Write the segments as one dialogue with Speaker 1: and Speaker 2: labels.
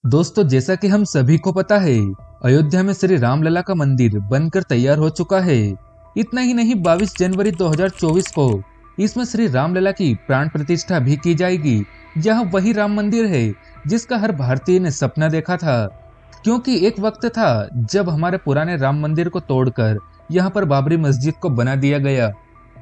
Speaker 1: दोस्तों, जैसा कि हम सभी को पता है, अयोध्या में श्री रामलला का मंदिर बनकर तैयार हो चुका है। इतना ही नहीं, 22 जनवरी 2024 को इसमें श्री रामलला की प्राण प्रतिष्ठा भी की जाएगी। जहां वही राम मंदिर है जिसका हर भारतीय ने सपना देखा था, क्योंकि एक वक्त था जब हमारे पुराने राम मंदिर को तोड़कर यहां पर बाबरी मस्जिद को बना दिया गया।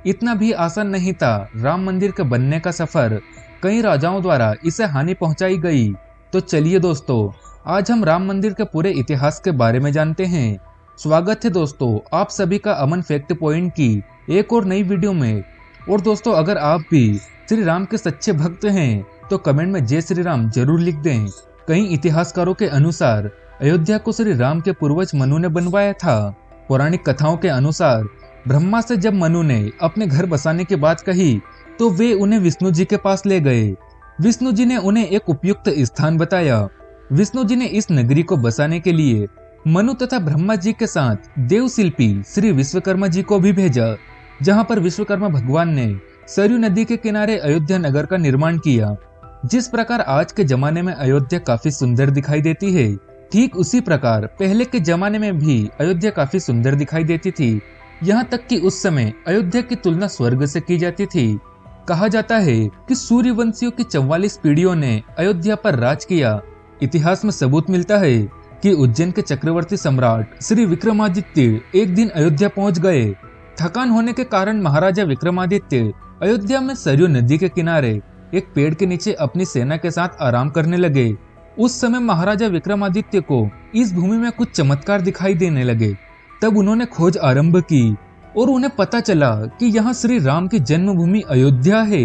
Speaker 1: इतना भी आसान नहीं था। राम मंदिर के बनने का सफर कई राजाओं द्वारा इसे हानि पहुंचाई गई। तो चलिए दोस्तों, आज हम राम मंदिर के पूरे इतिहास के बारे में जानते हैं। स्वागत है दोस्तों आप सभी का अमन फैक्ट पॉइंट की एक और नई वीडियो में। और दोस्तों, अगर आप भी श्री राम के सच्चे भक्त हैं तो कमेंट में जय श्री राम जरूर लिख दें। कई इतिहासकारों के अनुसार अयोध्या को श्री राम के पूर्वज मनु ने बनवाया था। पौराणिक कथाओं के अनुसार ब्रह्मा से जब मनु ने अपने घर बसाने की बात कही तो वे उन्हें विष्णु जी के पास ले गए। विष्णु जी ने उन्हें एक उपयुक्त स्थान बताया। विष्णु जी ने इस नगरी को बसाने के लिए मनु तथा ब्रह्मा जी के साथ देव शिल्पी श्री विश्वकर्मा जी को भी भेजा, जहां पर विश्वकर्मा भगवान ने सरयू नदी के किनारे अयोध्या नगर का निर्माण किया। जिस प्रकार आज के जमाने में अयोध्या काफी सुंदर दिखाई देती है, ठीक उसी प्रकार पहले के जमाने में भी अयोध्या काफी सुंदर दिखाई देती थी। यहाँ तक कि उस समय अयोध्या की तुलना स्वर्ग से की जाती थी। कहा जाता है कि सूर्यवंशियों की 44 पीढ़ियों ने अयोध्या पर राज किया। इतिहास में सबूत मिलता है कि उज्जैन के चक्रवर्ती सम्राट श्री विक्रमादित्य एक दिन अयोध्या पहुंच गए। थकान होने के कारण महाराजा विक्रमादित्य अयोध्या में सरयू नदी के किनारे एक पेड़ के नीचे अपनी सेना के साथ आराम करने लगे। उस समय महाराजा विक्रमादित्य को इस भूमि में कुछ चमत्कार दिखाई देने लगे। तब उन्होंने खोज आरंभ की और उन्हें पता चला कि यहाँ श्री राम की जन्मभूमि अयोध्या है।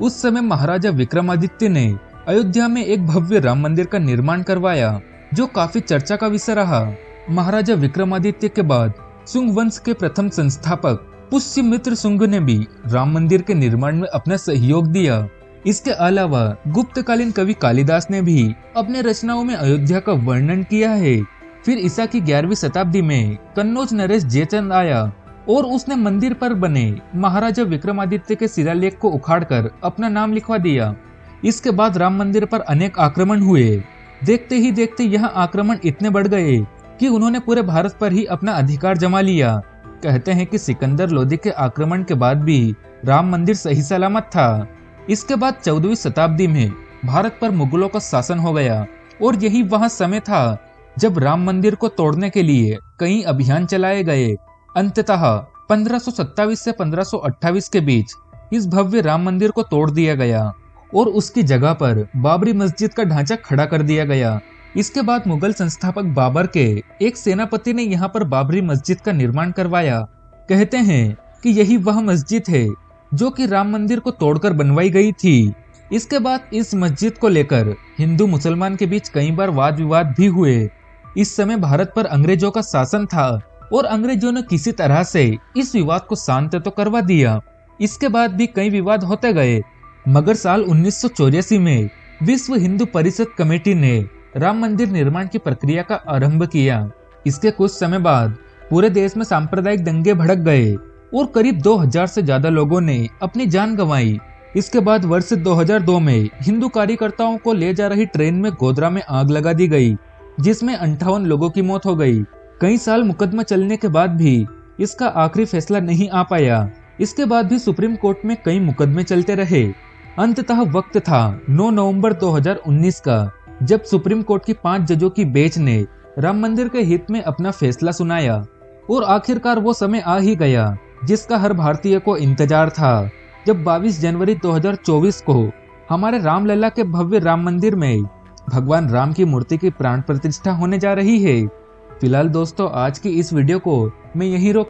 Speaker 1: उस समय महाराजा विक्रमादित्य ने अयोध्या में एक भव्य राम मंदिर का निर्माण करवाया, जो काफी चर्चा का विषय रहा। महाराजा विक्रमादित्य के बाद शुंग वंश के प्रथम संस्थापक पुष्यमित्र शुंग ने भी राम मंदिर के निर्माण में अपना सहयोग दिया। इसके अलावा गुप्तकालीन कवि कालिदास ने भी अपने रचनाओं में अयोध्या का वर्णन किया है। फिर ईसा की 11वीं शताब्दी में कन्नौज नरेश जयचंद आया और उसने मंदिर पर बने महाराजा विक्रमादित्य के शिलालेख को उखाड़कर अपना नाम लिखवा दिया। इसके बाद राम मंदिर पर अनेक आक्रमण हुए। देखते ही देखते यह आक्रमण इतने बढ़ गए कि उन्होंने पूरे भारत पर ही अपना अधिकार जमा लिया। कहते हैं कि सिकंदर लोदी के आक्रमण के बाद भी राम मंदिर सही सलामत था। इसके बाद 14वीं शताब्दी में भारत पर मुगलों का शासन हो गया और यही वह समय था जब राम मंदिर को तोड़ने के लिए कई अभियान चलाए गए। अंततः 1527 से 1528 के बीच इस भव्य राम मंदिर को तोड़ दिया गया और उसकी जगह पर बाबरी मस्जिद का ढांचा खड़ा कर दिया गया। इसके बाद मुगल संस्थापक बाबर के एक सेनापति ने यहाँ पर बाबरी मस्जिद का निर्माण करवाया। कहते हैं कि यही वह मस्जिद है जो कि राम मंदिर को तोड़कर बनवाई गई थी। इसके बाद इस मस्जिद को लेकर हिंदू मुसलमान के बीच कई बार वाद विवाद भी हुए। इस समय भारत पर अंग्रेजों का शासन था और अंग्रेजों ने किसी तरह से इस विवाद को शांत तो करवा दिया। इसके बाद भी कई विवाद होते गए, मगर साल 1984 में विश्व हिंदू परिषद कमेटी ने राम मंदिर निर्माण की प्रक्रिया का आरंभ किया। इसके कुछ समय बाद पूरे देश में सांप्रदायिक दंगे भड़क गए और करीब 2000 से ज्यादा लोगों ने अपनी जान गंवाई। इसके बाद वर्ष 2002 में हिंदू कार्यकर्ताओं को ले जा रही ट्रेन में गोधरा में आग लगा दी गई, जिसमें 58 लोगों की मौत हो गई। कई साल मुकदमा चलने के बाद भी इसका आखिरी फैसला नहीं आ पाया। इसके बाद भी सुप्रीम कोर्ट में कई मुकदमे चलते रहे। अंततः वक्त था 9 नवंबर 2019 का, जब सुप्रीम कोर्ट की 5 जजों की बेंच ने राम मंदिर के हित में अपना फैसला सुनाया और आखिरकार वो समय आ ही गया जिसका हर भारतीय को इंतजार था, जब 22 जनवरी 2024 को हमारे रामलला के भव्य राम मंदिर में भगवान राम की मूर्ति की प्राण प्रतिष्ठा होने जा रही है। फिलहाल दोस्तों, आज की इस वीडियो को मैं यहीं रोक